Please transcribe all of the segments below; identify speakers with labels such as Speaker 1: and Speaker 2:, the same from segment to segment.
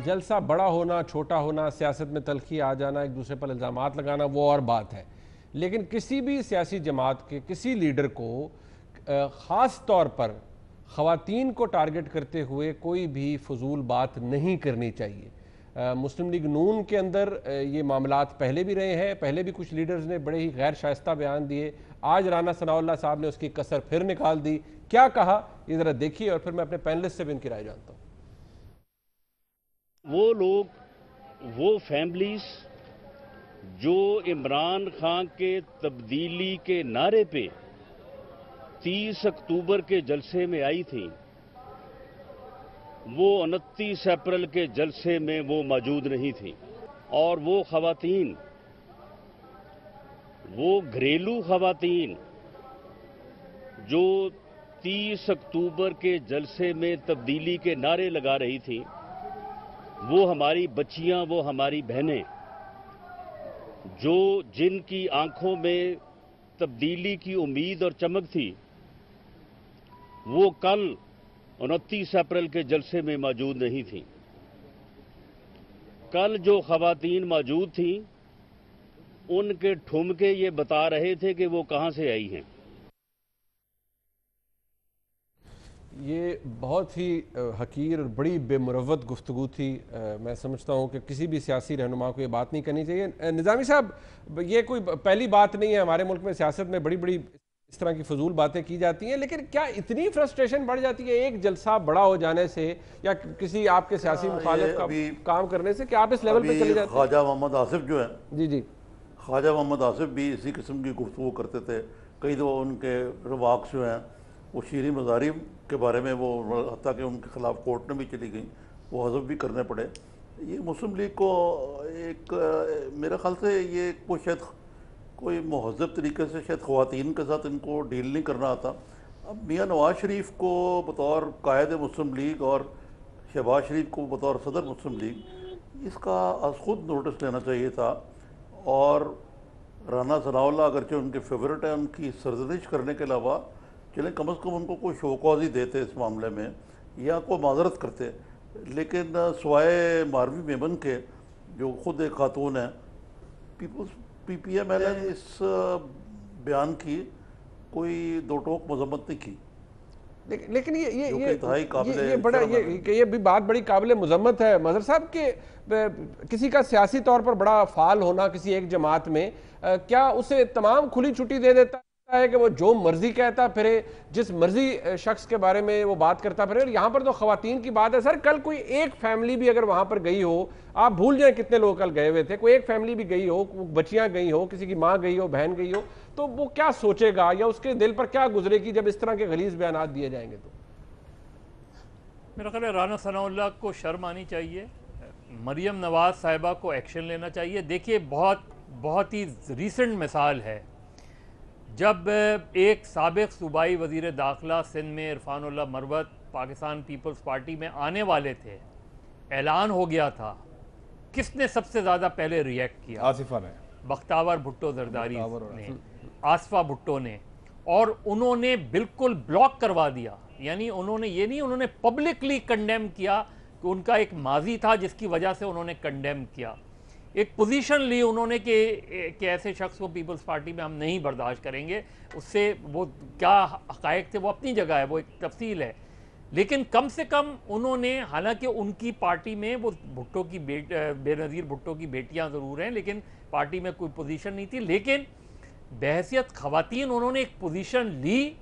Speaker 1: जलसा बड़ा होना, छोटा होना, सियासत में तलखी आ जाना, एक दूसरे पर इल्ज़ामात लगाना, वो और बात है। लेकिन किसी भी सियासी जमात के किसी लीडर को ख़ास तौर पर ख़वातीन को टारगेट करते हुए कोई भी फजूल बात नहीं करनी चाहिए। मुस्लिम लीग नून के अंदर ये मामलात पहले भी रहे हैं, पहले भी कुछ लीडर्स ने बड़े ही गैर शाइस्ता बयान दिए। आज राना सनाउल्लाह साहब ने उसकी कसर फिर निकाल दी। क्या कहा ये ज़रा देखिए और फिर मैं अपने पैनलिस्ट से भी इनकी राय जानता हूँ।
Speaker 2: वो लोग, वो फैमिलीज जो इमरान खान के तब्दीली के नारे पे 30 अक्टूबर के जलसे में आई थी, वो 29 अप्रैल के जलसे में वो मौजूद नहीं थी। और वो खवातीन, वो घरेलू खवातीन जो 30 अक्टूबर के जलसे में तब्दीली के नारे लगा रही थी, वो हमारी बच्चियां, वो हमारी बहनें, जो जिनकी आंखों में तब्दीली की उम्मीद और चमक थी, वो कल 29 अप्रैल के जलसे में मौजूद नहीं थी। कल जो खवातीन मौजूद थी, उनके ठुमके ये बता रहे थे कि वो कहां से आई हैं।
Speaker 1: ये बहुत ही हकीर और बड़ी बेमुरव्वत गुफ्तगू थी। मैं समझता हूँ कि किसी भी सियासी रहनुमा को ये बात नहीं करनी चाहिए। निज़ामी साहब, ये कोई पहली बात नहीं है, हमारे मुल्क में सियासत में बड़ी बड़ी इस तरह की फजूल बातें की जाती हैं, लेकिन क्या इतनी फ्रस्ट्रेशन बढ़ जाती है एक जलसा बड़ा हो जाने से या किसी आपके सियासी मुखालिफ का काम करने से कि आप इस लेवल पर चले जाते हैं?
Speaker 3: ख्वाजा मोहम्मद आसिफ जो है,
Speaker 1: जी जी,
Speaker 3: ख्वाजा मोहम्मद आसिफ भी इसी किस्म की गुफ्तगू करते थे। कई दो उनके रवाक्स जो हैं वो शीरी मज़ारी के बारे में, वो हत्ता कि उनके ख़िलाफ़ कोर्ट में भी चली गई, वो हज़फ भी करने पड़े। ये मुस्लिम लीग को एक मेरे ख़्याल से ये कोई शायद कोई महज़ब तरीके से शायद ख़वातीन के साथ इनको डील नहीं करना आता। अब मियाँ नवाज़ शरीफ को बतौर कायद मुस्लिम लीग और शहबाज शरीफ को बतौर सदर मुस्लिम लीग इसका आज ख़ुद नोटिस लेना चाहिए था। और राना सनाउल्लाह अगरचे उनके फेवरेट है, उनकी सरजनिश करने के अलावा चलें कम अज़ कम उनको कोई शोकॉज़ ही देते इस मामले में या कोई माजरत करते। लेकिन सवाए मारवी मेमन के, जो ख़ुद एक खातून है, PPM ने इस बयान की कोई दो टोक मजम्मत नहीं की।
Speaker 1: लेकिन ये बड़ा ये भी बात बड़ी काबिल मुजम्मत है मजहर साहब के किसी का सियासी तौर पर बड़ा फाल होना किसी एक जमात में क्या उसे तमाम खुली छुट्टी दे देता है कि वो जो मर्जी कहता फिरे, जिस मर्जी शख्स के बारे में वो बात करता फिरे। यहाँ पर तो खवातीन की बात है सर, कल कोई एक फैमिली भी अगर वहां पर गई हो, आप भूल जाए कितने लोग कल गए हुए थे, कोई एक फैमिली भी गई हो, बच्चियां गई हो, किसी की माँ गई हो, बहन गई हो, तो वो क्या सोचेगा या उसके दिल पर क्या गुजरेगी जब इस तरह के गलीज बयान दिए जाएंगे? तो
Speaker 4: मेरा ख्याल है राना सनाउल्लाह को शर्म आनी चाहिए, मरियम नवाज साहिबा को एक्शन लेना चाहिए। देखिए बहुत ही रीसेंट मिसाल है, जब एक साबिक सूबाई वज़ीर दाखिला सिंध में इरफानुल्लाह मरवत पाकिस्तान पीपल्स पार्टी में आने वाले थे, ऐलान हो गया था, किसने सबसे ज़्यादा पहले रिएक्ट किया?
Speaker 5: आसिफा ने,
Speaker 4: बख्तावर भुट्टो जरदारी ने, आसफा भुट्टो ने, और उन्होंने बिल्कुल ब्लॉक करवा दिया। यानी उन्होंने ये नहीं, उन्होंने पब्लिकली कंडेम किया कि उनका एक माजी था जिसकी वजह से उन्होंने कंडेम किया, एक पोजीशन ली उन्होंने कि ऐसे शख्स को पीपल्स पार्टी में हम नहीं बर्दाश्त करेंगे। उससे वो क्या हक़ाइक़ थे वो अपनी जगह है, वो एक तफसील है, लेकिन कम से कम उन्होंने, हालांकि उनकी पार्टी में वो भुट्टो की बेनज़ीर भुट्टो की बेटियां ज़रूर हैं, लेकिन पार्टी में कोई पोजीशन नहीं थी, लेकिन बहैसियत ख़वातीन उन्होंने एक पोजीशन ली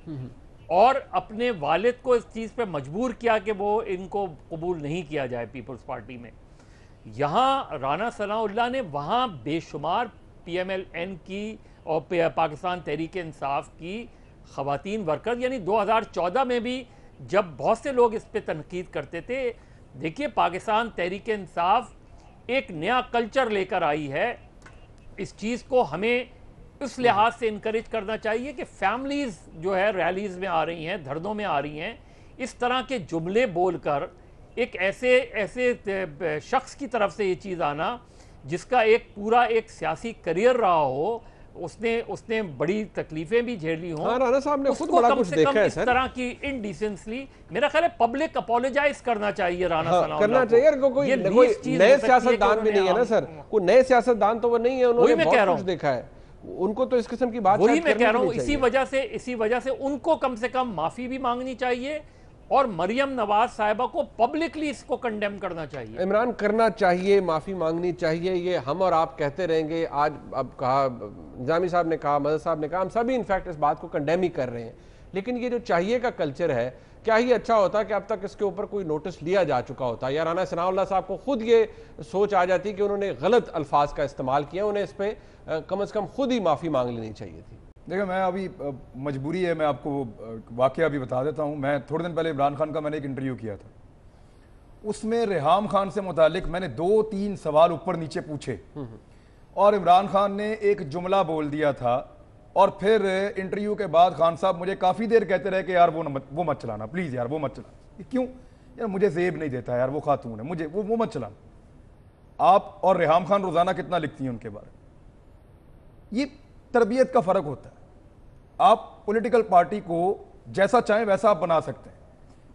Speaker 4: और अपने वालिद को इस चीज़ पे मजबूर किया कि वो इनको कबूल नहीं किया जाए पीपल्स पार्टी में। यहाँ राना सनाउल्लाह ने वहाँ बेशुमार PMLN की और पाकिस्तान तहरीक इंसाफ की ख़वातीन वर्कर, यानी 2014 में भी जब बहुत से लोग इस पर तनकीद करते थे, देखिए पाकिस्तान तहरीक इंसाफ एक नया कल्चर लेकर आई है। इस चीज़ को हमें इस लिहाज से इनकरेज करना चाहिए कि फैमिलीज़ जो है रैलीज़ में आ रही हैं, धरनों में आ रही हैं, इस तरह के जुमले बोलकर एक ऐसे शख्स की तरफ से ये चीज़ आना जिसका एक पूरा एक सियासी करियर रहा हो, उसने बड़ी तकलीफें भी झेली हों।
Speaker 1: हाँ, राणा साहब ने खुद बड़ा कुछ देखा है
Speaker 4: इस तरह की इनडिसेंसली मेरा ख्याल है पब्लिक अपोलोजाइज करना चाहिए राणा
Speaker 1: हाँ, करना चाहिए। कोई नए सियासतदान भी नहीं है ना सर, कोई नए सियासतदान तो वो नहीं है, उन्होंने बहुत कुछ देखा है, उनको तो इस किस्म की बात
Speaker 4: वही मैं कह रहा हूं। इसी वजह से उनको कम से कम माफी भी मांगनी चाहिए और मरियम नवाज साहिबा को पब्लिकली इसको कंडेम करना चाहिए।
Speaker 1: इमरान करना चाहिए, माफी मांगनी चाहिए, ये हम और आप कहते रहेंगे। आज अब कहा निजामी साहब ने कहा, मदद साहब ने कहा, हम सभी इनफैक्ट इस बात को कंडेम ही कर रहे हैं। लेकिन ये जो चाहिए का कल्चर है, क्या ही अच्छा होता कि अब तक इसके ऊपर कोई नोटिस लिया जा चुका होता, या राना सनाउल्लाह साहब को खुद ये सोच आ जाती कि उन्होंने गलत अल्फाज का इस्तेमाल किया, उन्हें इस पर कम से कम खुद ही माफी मांग लेनी चाहिए थी।
Speaker 5: देखिए, मैं अभी मजबूरी है, मैं आपको वाकया भी बता देता हूं। मैं थोड़े दिन पहले इमरान खान का मैंने एक इंटरव्यू किया था, उसमें रेहाम खान से मुतालिक मैंने 2-3 सवाल ऊपर नीचे पूछे और इमरान खान ने एक जुमला बोल दिया था और फिर इंटरव्यू के बाद खान साहब मुझे काफ़ी देर कहते रहे कि यार वो मत चलाना प्लीज़, यार वो मत चलाना। क्यों यार, मुझे जेब नहीं देता यार, वो खातून है, मुझे वो मत चलाना। आप और रेहाम खान रोज़ाना कितना लिखती हैं उनके बारे में? ये तरबियत का फ़र्क होता है। आप पॉलिटिकल पार्टी को जैसा चाहें वैसा आप बना सकते हैं।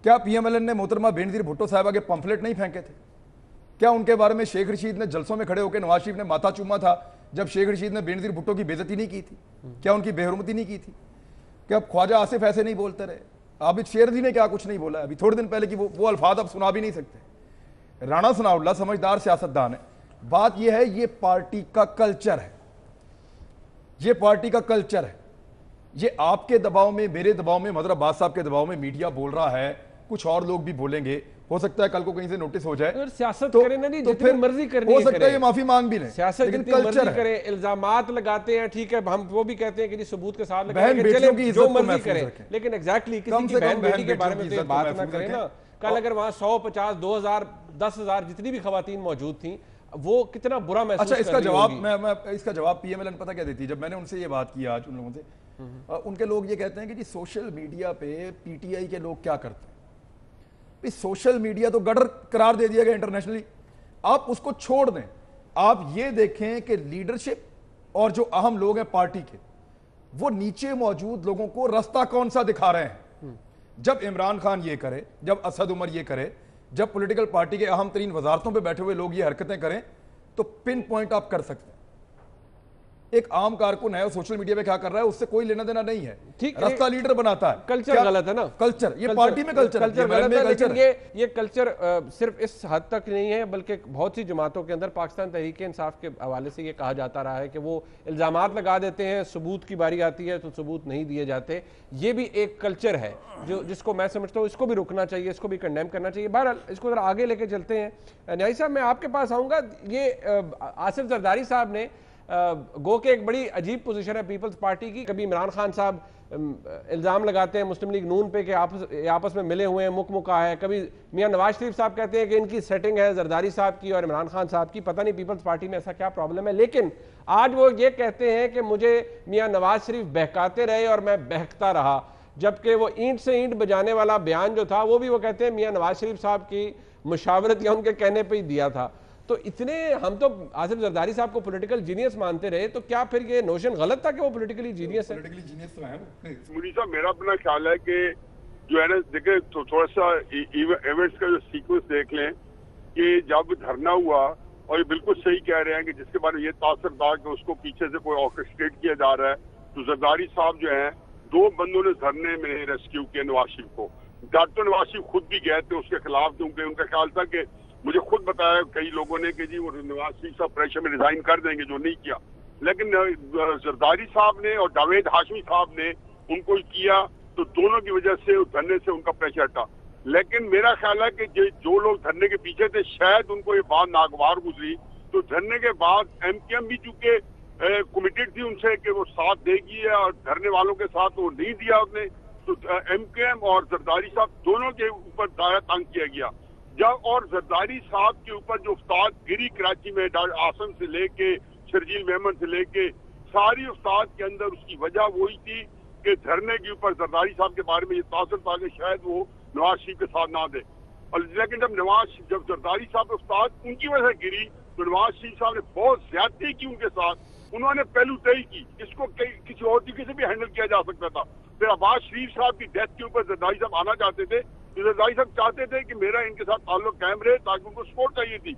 Speaker 5: क्या पीएमएलएन ने मोहतरमा बेनज़ीर भुट्टो साहिबा के पंफलेट नहीं फेंके थे? क्या उनके बारे में शेख रशीद ने जलसों में खड़े होकर नवाज शरीफ ने माथा चूमा था जब शेख रशीद ने बेनज़ीर भुट्टो की बेइज्जती नहीं की थी? क्या उनकी बेहुरमती नहीं की थी? क्या ख्वाजा आसिफ ऐसे नहीं बोलते रहे? आबिद शेरजी ने क्या कुछ नहीं बोला? अभी थोड़े दिन पहले की वो अल्फाज आप सुना भी नहीं सकते। राणा सनाउल्लाह समझदार सियासतदान है। बात यह है, ये पार्टी का कल्चर है, ये पार्टी का कल्चर है। ये आपके दबाव में, मेरे दबाव में, मदर अब्बास साहब के दबाव में मीडिया बोल रहा है, कुछ और लोग भी बोलेंगे, हो सकता है कल को कहीं से नोटिस हो जाए।
Speaker 1: सियासत करें ना, तो फिर मर्जी करनी
Speaker 5: हो सकता है ये माफी मांग भी लें,
Speaker 1: सियासत
Speaker 5: लेकिन
Speaker 1: कल्चर करें, इल्जामात लगाते हैं, ठीक है, हम वो भी कहते हैं कि सबूत के साथ
Speaker 5: बहन बेटियों की
Speaker 1: जो मर्जी करें, लेकिन एग्जैक्टली किसी की बहन बेटी के बारे में तो बात ना करें ना। कल अगर वहां 100, 50, 2000, 10,000 जितनी भी खवातीन मौजूद थी, वो कितना बुरा महसूस।
Speaker 5: अच्छा, इसका जवाब मैं इसका जवाब पीएमएलएन पता क्या देती है? जब मैंने उनसे ये बात की आज उन लोगों से, उनके लोग ये कहते हैं कि जी सोशल मीडिया पे पीटीआई के लोग क्या करते हैं? सोशल मीडिया तो गटर करार दे दिया गया इंटरनेशनली, आप उसको छोड़ दें। आप ये देखें कि लीडरशिप और जो अहम लोग हैं पार्टी के, वो नीचे मौजूद लोगों को रास्ता कौन सा दिखा रहे हैं। जब इमरान खान ये करे, जब असद उमर ये करे, जब पॉलिटिकल पार्टी के अहम तरीन वजारतों पे बैठे हुए लोग ये हरकतें करें, तो पिन पॉइंट आप कर सकते हैं। एक आम कारकुन है, सोशल मीडिया पे क्या कर रहा है उससे कोई लेना देना नहीं है, ठीक, रास्ता लीडर बनाता है।
Speaker 1: कल्चर गलत है ना,
Speaker 5: कल्चर, ये पार्टी में कल्चर
Speaker 1: गलत है, लेकिन ये कल्चर सिर्फ इस हद तक नहीं है, बल्कि बहुत सी जमातों के अंदर पाकिस्तान तहरीक इंसाफ के हवाले से ये कहा जाता रहा है कि वो इल्जामात लगा देते हैं, सबूत की बारी आती है तो सबूत नहीं दिए जाते। ये भी एक कल्चर है जिसको मैं समझता हूँ इसको भी रुकना चाहिए, इसको भी कंडेम करना चाहिए। बहरहाल इसको जरा आगे लेके चलते हैं। न्याई साहब, मैं आपके पास आऊँगा। ये आसिफ जरदारी साहब ने गो के एक बड़ी अजीब पोजीशन है पीपल्स पार्टी की। कभी इमरान खान साहब इल्ज़ाम लगाते हैं मुस्लिम लीग नून पे कि आपस में मिले हुए हैं, मुका है। कभी मियां नवाज शरीफ साहब कहते हैं कि इनकी सेटिंग है जरदारी साहब की और इमरान खान साहब की। पता नहीं पीपल्स पार्टी में ऐसा क्या प्रॉब्लम है, लेकिन आज वो ये कहते हैं कि मुझे मियां नवाज शरीफ बहकाते रहे और मैं बहकता रहा, जबकि वो ईंट से ईंट बजाने वाला बयान जो था वो भी वो कहते हैं मियां नवाज शरीफ साहब की मुशावरत या उनके कहने पर ही दिया था। तो इतने हम तो आसिफ जरदारी साहब को पॉलिटिकल जीनियस मानते रहे, तो क्या फिर ये नोशन गलत था कि वो पॉलिटिकली जीनियस है?
Speaker 5: पॉलिटिकली जीनियस तो है
Speaker 6: मुनीर साहब। मेरा अपना ख्याल है कि जो है ना, देखे तो थोड़ा सा इवेंट्स का जो सीक्वेंस देख लें कि जब धरना हुआ, और ये बिल्कुल सही कह रहे हैं कि जिसके बारे में ये तासर था कि उसको पीछे से कोई ऑर्केस्ट्रेट किया जा रहा है, तो जरदारी साहब जो है 2 बंदों ने धरने में रेस्क्यू किया नवाज शरीफ को। डॉक्टर नवाज शरीफ खुद भी गए थे उसके खिलाफ, क्योंकि उनका ख्याल था कि मुझे खुद बताया कई लोगों ने कि जी वो नवाज शरीफ साहब प्रेशर में रिजाइन कर देंगे, जो नहीं किया। लेकिन जरदारी साहब ने और जावेद हाशमी साहब ने उनको किया, तो दोनों की वजह से धरने से उनका प्रेशर हटा। लेकिन मेरा ख्याल है कि जो लोग धरने के पीछे थे, शायद उनको ये बात नागवार गुजरी, तो धरने के बाद एमकेएम भी चूंकि कमिटेड थी उनसे कि वो साथ देगी, और धरने वालों के साथ वो नहीं दिया उसने, तो एमकेएम और जरदारी साहब दोनों के ऊपर दायरा तंग किया गया। जब और जरदारी साहब के ऊपर जो उस्ताद गिरी कराची में आसम से लेके शर्जील मेमन से लेके सारी उस्ताद के अंदर, उसकी वजह वही थी कि धरने के ऊपर जरदारी साहब के बारे में ये तासर था कि शायद वो नवाज शरीफ के साथ ना दे। और लेकिन जब जरदारी साहब उस्ताद उनकी वजह से गिरी, तो नवाज शरीफ साहब ने बहुत ज्यादती की उनके साथ, उन्होंने पहलू तय की, इसको किसी और तरीके से भी हैंडल किया जा सकता था। फिर अब्बास शरीफ साहब की डेथ के ऊपर जरदारी साहब आना चाहते थे, जरदारी साहब चाहते थे कि मेरा इनके साथ ताल्लुक कायम रहे ताकि उनको सपोर्ट चाहिए थी।